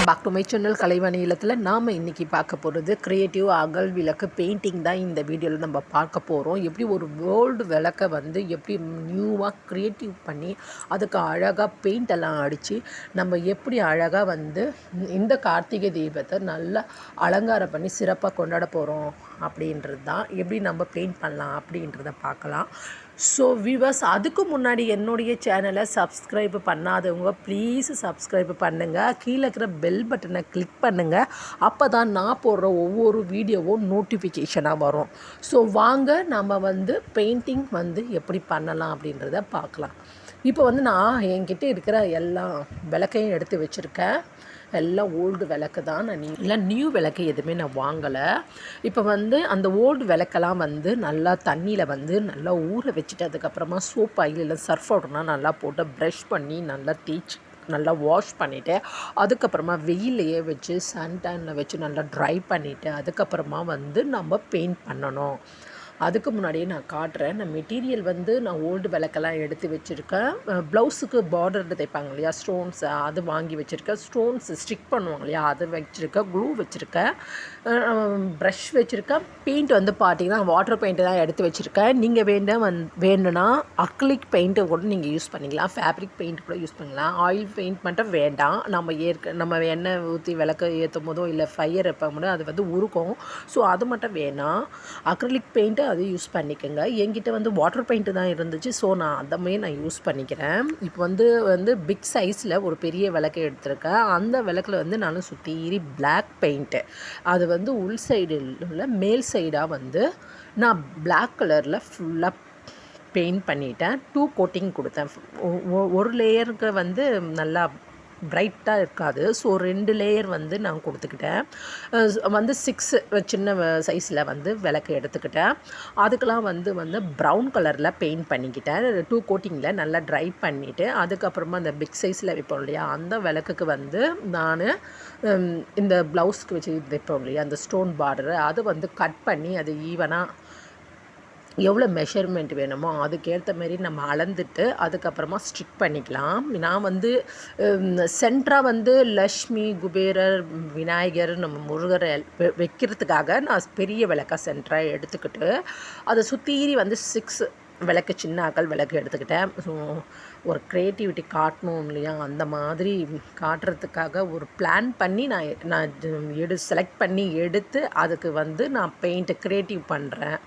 Back to my channel Kalaivani இல்லத்தில் நாம் இன்றைக்கி பார்க்க போகிறது க்ரியேட்டிவ் அகல் விளக்கு பெயிண்டிங் தான் இந்த வீடியோவில் நம்ம பார்க்க போகிறோம். எப்படி ஒரு வேர்ல்டு விளக்கை வந்து எப்படி நியூவாக க்ரியேட்டிவ் பண்ணி அதுக்கு அழகாக பெயிண்ட் எல்லாம் அடித்து நம்ம எப்படி அழகாக வந்து இந்த கார்த்திகை தீபத்தை நல்லா அலங்காரம் பண்ணி சிறப்பாக கொண்டாட போகிறோம் அப்படின்றது தான். எப்படி நம்ம பெயிண்ட் பண்ணலாம் அப்படின்றத பார்க்கலாம். ஸோ வியூவர்ஸ், அதுக்கு முன்னாடி என்னுடைய சேனலை சப்ஸ்கிரைப் பண்ணாதவங்க ப்ளீஸ் சப்ஸ்கிரைப் பண்ணுங்கள். கீழே இருக்கிற பெல் பட்டனை கிளிக் பண்ணுங்கள். அப்போ தான் நான் போடுற ஒவ்வொரு வீடியோவும் நோட்டிஃபிகேஷனாக வரும். ஸோ வாங்க நம்ம வந்து பெயிண்டிங் வந்து எப்படி பண்ணலாம் அப்படின்றத பார்க்கலாம். இப்போ வந்து நான் என்கிட்ட இருக்கிற எல்லா விளக்கையும் எடுத்து வச்சுருக்கேன். எல்லாம் ஓல்டு விளக்கு தான். நான் நியூ விளக்கு எதுவுமே நான் வாங்கலை. இப்போ வந்து அந்த ஓல்டு விளக்கெல்லாம் வந்து நல்லா தண்ணியில் வந்து நல்லா ஊற வச்சுட்டு அதுக்கப்புறமா சோப் ஆயில் இல்லை சர்ஃப் பவுடர்னா நல்லா போட்டு ப்ரஷ் பண்ணி நல்லா தேய்ச்சி நல்லா வாஷ் பண்ணிவிட்டு அதுக்கப்புறமா வெயிலையே வச்சு சன்டேனில் வச்சு நல்லா ட்ரை பண்ணிவிட்டு அதுக்கப்புறமா வந்து நம்ம பெயிண்ட் பண்ணணும். அதுக்கு முன்னாடியே நான் காட்டுறேன். நான் மெட்டீரியல் வந்து நான் ஓல்டு விளக்கெல்லாம் எடுத்து வச்சுருக்கேன். ப்ளவுஸுக்கு பார்டர் தைப்பாங்க இல்லையா, ஸ்டோன்ஸ் அது வாங்கி வச்சுருக்கேன். ஸ்டோன்ஸ் ஸ்டிக் பண்ணுவாங்க இல்லையா, அது வச்சுருக்கேன். க்ளூ வச்சுருக்கேன். ப்ரஷ் வச்சுருக்கேன். பெயிண்ட் வந்து பார்த்திங்கன்னா வாட்டர் பெயிண்ட்டு தான் எடுத்து வச்சுருக்கேன். நீங்கள் வேணும்னா அக்ரிலிக் பெயிண்ட்டு கூட நீங்கள் யூஸ் பண்ணிக்கலாம். ஃபேப்ரிக் பெயிண்ட் கூட யூஸ் பண்ணிக்கலாம். ஆயில் பெயிண்ட் மட்டும் வேண்டாம். நம்ம எண்ணெய் ஊற்றி விளக்கு ஏற்றும் போதோ இல்லை ஃபயர் வைக்கும் போதோ அது வந்து உருக்கும். ஸோ அது மட்டும் வேணாம். அக்ரிலிக் பெயிண்ட்டு அது யூஸ் பண்ணிக்கோங்க. என்கிட்ட வந்து வாட்டர் பெயிண்ட்டு தான் இருந்துச்சு. ஸோ நான் அதமே நான் யூஸ் பண்ணிக்கிறேன். இப்போ வந்து பிக் சைஸில் ஒரு பெரிய விளக்கை எடுத்திருக்கேன். அந்த விளக்கில் வந்து நான் சுற்றி பிளாக் பெயிண்ட்டு அது வந்து உள் சைடு உள்ள மேல் சைடாக வந்து நான் பிளாக் கலரில் ஃபுல்லாக பெயிண்ட் பண்ணிட்டேன். 2 கோட்டிங் கொடுத்தேன். ஒரு லேயருக்கு வந்து நல்லா பிரைட்டாக இருக்காது. ஸோ 2 லேயர் வந்து நான் கொடுத்துக்கிட்டேன். வந்து 6 சின்ன சைஸில் வந்து விளக்கு எடுத்துக்கிட்டேன். அதுக்கெலாம் வந்து ப்ரௌன் கலரில் பெயிண்ட் பண்ணிக்கிட்டேன். 2 கோட்டிங்கில் நல்லா ட்ரை பண்ணிவிட்டு அதுக்கப்புறமா அந்த பிக் சைஸில் வைப்போம் இல்லையா, அந்த விளக்குக்கு வந்து நான் இந்த ப்ளவுஸ்க்கு வச்சு வைப்போம் இல்லையா, அந்த ஸ்டோன் பார்டரு அது வந்து கட் பண்ணி அது ஈவனாக எவ்வளோ மெஷர்மெண்ட் வேணுமோ அதுக்கேற்ற மாரி நம்ம அளந்துட்டு அதுக்கப்புறமா ஸ்டிக் பண்ணிக்கலாம். நான் வந்து சென்டராக வந்து லக்ஷ்மி, குபேரர், விநாயகர், நம்ம முருகரை வைக்கிறதுக்காக நான் பெரிய விளக்கா சென்டராக எடுத்துக்கிட்டு அதை சுற்றி வந்து 6 விளக்கு சின்ன அகல் விளக்கு எடுத்துக்கிட்டேன். ஸோ ஒரு க்ரியேட்டிவிட்டி காட்டணும் இல்லையா, அந்த மாதிரி காட்டுறதுக்காக ஒரு பிளான் பண்ணி நான் செலக்ட் பண்ணி எடுத்து அதுக்கு வந்து நான் பெயிண்ட்டு க்ரியேட்டிவ் பண்ணுறேன்.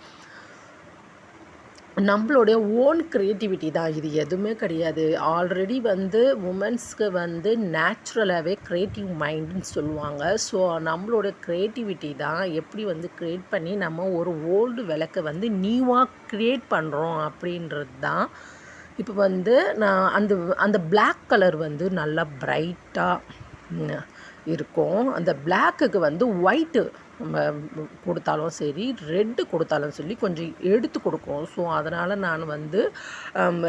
நம்மளுடைய ஓன் க்ரியேட்டிவிட்டி தான் இது, எதுவுமே கிடையாது. ஆல்ரெடி வந்து உமன்ஸ்க்கு வந்து நேச்சுரலாகவே க்ரியேட்டிவ் மைண்டுன்னு சொல்லுவாங்க. ஸோ நம்மளோட க்ரியேட்டிவிட்டி தான் எப்படி வந்து க்ரியேட் பண்ணி நம்ம ஒரு ஓல்டு விளக்கை வந்து நியூவாக க்ரியேட் பண்ணுறோம் அப்படின்றது தான். இப்போ வந்து நான் அந்த பிளாக் கலர் வந்து நல்லா ப்ரைட்டாக இருக்கும். அந்த பிளாக்குக்கு வந்து ஒயிட்டு கொடுத்தாலும் சரி, ரெட்டு கொடுத்தாலும் சொல்லி கொஞ்சம் எடுத்து கொடுக்கும். ஸோ அதனால் நான் வந்து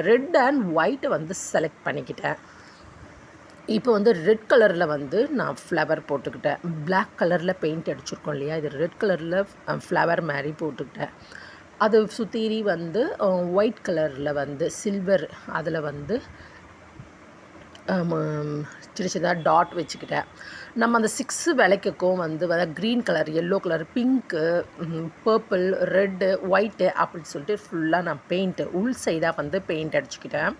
ரெட் அண்ட் ஒயிட்டை வந்து செலக்ட் பண்ணிக்கிட்டேன். இப்போ வந்து ரெட் கலரில் வந்து நான் ஃப்ளவர் போட்டுக்கிட்டேன். பிளாக் கலரில் பெயிண்ட் அடிச்சிருக்கோம் இல்லையா, இது ரெட் கலரில் ஃப்ளவர் மாதிரி போட்டுக்கிட்டேன். அது சுற்றி வந்து ஒயிட் கலரில் வந்து சில்வர் அதில் வந்து சின்ன சின்னதாக டாட் வச்சுக்கிட்டேன். நம்ம அந்த 6 விளக்குக்கும் வந்து green colour, yellow colour, pink, purple, red, white அப்படின்னு சொல்லிட்டு ஃபுல்லாக நான் பெயிண்ட்டு உள் சைடாக வந்து பெயிண்ட் அடிச்சுக்கிட்டேன்.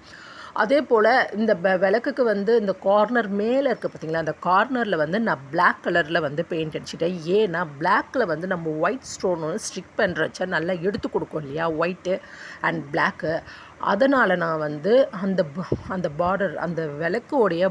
அதே போல் இந்த விளக்குக்கு வந்து இந்த கார்னர் மேலே இருக்குது பார்த்திங்களா, அந்த கார்னரில் வந்து நான் பிளாக் கலரில் வந்து பெயிண்ட் அடிச்சுட்டேன். ஏன்னா பிளாக்கில் வந்து நம்ம ஒயிட் ஸ்டோன் வந்து ஸ்டிக் பண்ணுறச்ச நல்லா எடுத்து கொடுக்கும் இல்லையா, ஒயிட்டு அண்ட் பிளாக்கு. அதனால் நான் வந்து அந்த பார்டர், அந்த விளக்குடைய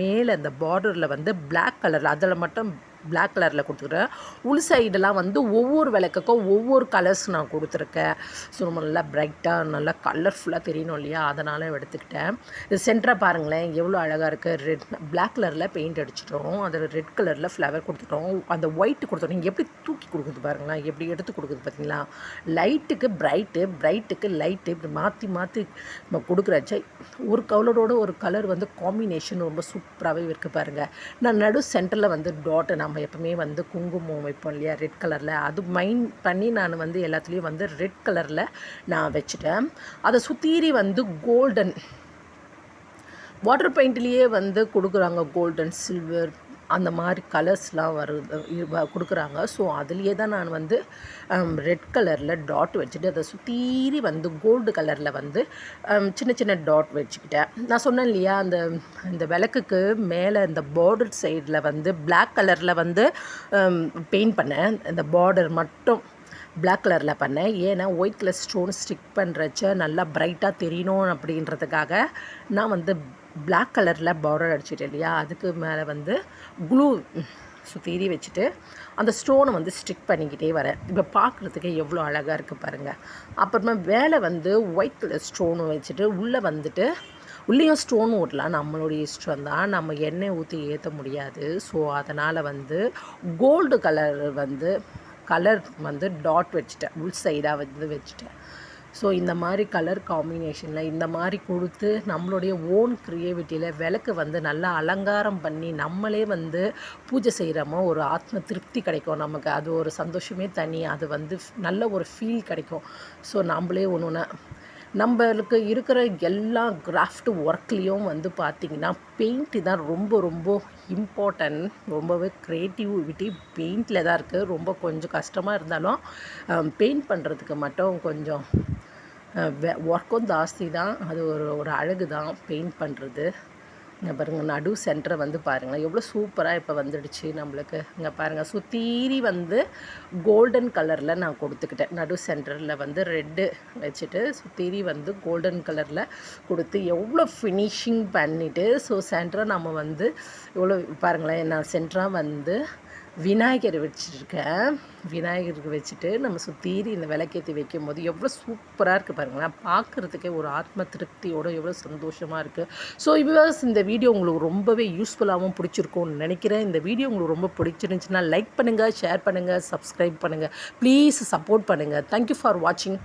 மேலே அந்த பார்டரில் வந்து பிளாக் கலரில் அதில் மட்டும் பிளாக் கலரில் கொடுத்துருக்கேன். உள் சைடெல்லாம் வந்து ஒவ்வொரு விளக்குக்கும் ஒவ்வொரு கலர்ஸ் நான் கொடுத்துருக்கேன். ஸோ ரொம்ப நல்லா பிரைட்டாக நல்லா கலர்ஃபுல்லாக தெரியணும் இல்லையா, அதனால் எடுத்துக்கிட்டேன். இது சென்டராக பாருங்களேன் எவ்வளோ அழகாக இருக்குது. ரெட் பிளாக் கலரில் பெயிண்ட் அடிச்சிட்டோம், அதில் ரெட் கலரில் ஃப்ளவர் கொடுத்துட்டோம், அந்த ஒயிட் கொடுத்துட்டோம். நீங்கள் எப்படி தூக்கி கொடுக்குது பாருங்களேன், எப்படி எடுத்து கொடுக்குது பார்த்தீங்களா. லைட்டுக்கு பிரைட்டுக்கு லைட்டு இப்படி மாற்றி மாற்றி நம்ம கொடுக்குறச்ச ஒரு கலரோட ஒரு கலர் வந்து காம்பினேஷன் ரொம்ப சூப்பராகவே இருக்குது பாருங்கள். நான் நடு சென்டரில் வந்து டாட்டு நம்ம எப்பவுமே வந்து குங்குமம் வைப்போம் இல்லையா ரெட் கலரில், அது மைண்ட் பண்ணி நான் வந்து எல்லாத்துலேயும் வந்து ரெட் கலரில் நான் வச்சுட்டேன். அதை சுற்றி வந்து கோல்டன் வாட்டர் பெயிண்ட்லேயே வந்து கொடுக்குறாங்க, கோல்டன் சில்வர் அந்த மாதிரி கலர்ஸ்லாம் கொடுக்குறாங்க. ஸோ அதுலேயே தான் நான் வந்து ரெட் கலரில் டாட் வச்சுட்டு அதை சுற்றி வந்து கோல்டு கலரில் வந்து சின்ன சின்ன டாட் வச்சுக்கிட்டேன். நான் சொன்னேன் இல்லையா இந்த விளக்குக்கு மேலே இந்த பார்டர் சைடில் வந்து பிளாக் கலரில் வந்து பெயிண்ட் பண்ணேன். இந்த பார்டர் மட்டும் பிளாக் கலரில் பண்ணேன். ஏன்னா ஒயிட் கலர் ஸ்டோன் ஸ்டிக் பண்ணுறச்ச நல்லா பிரைட்டாக தெரியணும் அப்படின்றதுக்காக நான் வந்து பிளாக் கலரில் பார்டர் அடிச்சுட்டு இல்லையா, அதுக்கு மேலே வந்து க்ளூ சுற்றி வச்சுட்டு அந்த ஸ்டோனை வந்து ஸ்டிக் பண்ணிக்கிட்டே வரேன். இப்போ பார்க்குறதுக்கு எவ்வளோ அழகாக இருக்குது பாருங்கள். அப்புறமா வேலை வந்து ஒயிட் கலர் ஸ்டோனு வச்சுட்டு உள்ளே வந்துட்டு உள்ளேயும் ஸ்டோன் ஓட்டலாம், நம்மளுடைய இஷ்டம் தான், நம்ம எண்ணெய் ஊற்றி ஏற்ற முடியாது. ஸோ அதனால் வந்து கோல்டு கலர் வந்து டாட் வச்சுட்டேன், உள் சைடாக வந்து வச்சுட்டேன். ஸோ இந்த மாதிரி கலர் காம்பினேஷனில் இந்த மாதிரி கொடுத்து நம்மளுடைய ஓன் க்ரியேட்டிவிட்டியில் விளக்கு வந்து நல்லா அலங்காரம் பண்ணி நம்மளே வந்து பூஜை செய்கிறோமோ ஒரு ஆத்ம திருப்தி கிடைக்கும் நமக்கு. அது ஒரு சந்தோஷமே தனி, அது வந்து நல்ல ஒரு ஃபீல் கிடைக்கும். ஸோ நம்மளே ஒன்று நம்மளுக்கு இருக்கிற எல்லா கிராஃப்ட் ஒர்க்லேயும் வந்து பார்த்திங்கன்னா பெயிண்ட்டு தான் ரொம்ப ரொம்ப இம்பார்ட்டன்ட். ரொம்பவே க்ரியேட்டிவிட்டி பெயிண்டில் தான் இருக்குது. ரொம்ப கொஞ்சம் கஷ்டமாக இருந்தாலும் பெயிண்ட் பண்ணுறதுக்கு மட்டும் கொஞ்சம் ஒர்க்கும் ஜாஸ்தி தான். அது ஒரு அழகு தான் பெயிண்ட் பண்ணுறது. இங்கே பாருங்கள் நடு சென்டரை வந்து பாருங்கள் எவ்வளோ சூப்பராக இப்போ வந்துடுச்சு நம்மளுக்கு. இங்கே பாருங்கள் சுற்றி வந்து கோல்டன் கலரில் நான் கொடுத்துக்கிட்டேன். நடு சென்டரில் வந்து ரெட்டு வச்சுட்டு சுற்றி வந்து கோல்டன் கலரில் கொடுத்து எவ்வளோ ஃபினிஷிங் பண்ணிவிட்டு ஸோ சென்டரை நம்ம வந்து எவ்வளோ பாருங்களேன். நான் சென்டராக வந்து விநாயகர் வச்சுருக்கேன். விநாயகருக்கு வச்சுட்டு நம்ம சுற்றி இந்த விளக்கேற்றி வைக்கும்போது எவ்வளோ சூப்பராக இருக்குது பாருங்களேன். பார்க்குறதுக்கே ஒரு ஆத்ம திருப்தியோடு எவ்வளோ சந்தோஷமாக இருக்குது. ஸோ வியூவர்ஸ், இந்த வீடியோ உங்களுக்கு ரொம்பவே யூஸ்ஃபுல்லாகவும் பிடிச்சிருக்கும்னு நினைக்கிறேன். இந்த வீடியோ உங்களுக்கு ரொம்ப பிடிச்சிருந்துச்சுன்னா லைக் பண்ணுங்கள், ஷேர் பண்ணுங்கள், சப்ஸ்கிரைப் பண்ணுங்கள், ப்ளீஸ் சப்போர்ட் பண்ணுங்கள். தேங்க்யூ ஃபார் வாட்சிங்.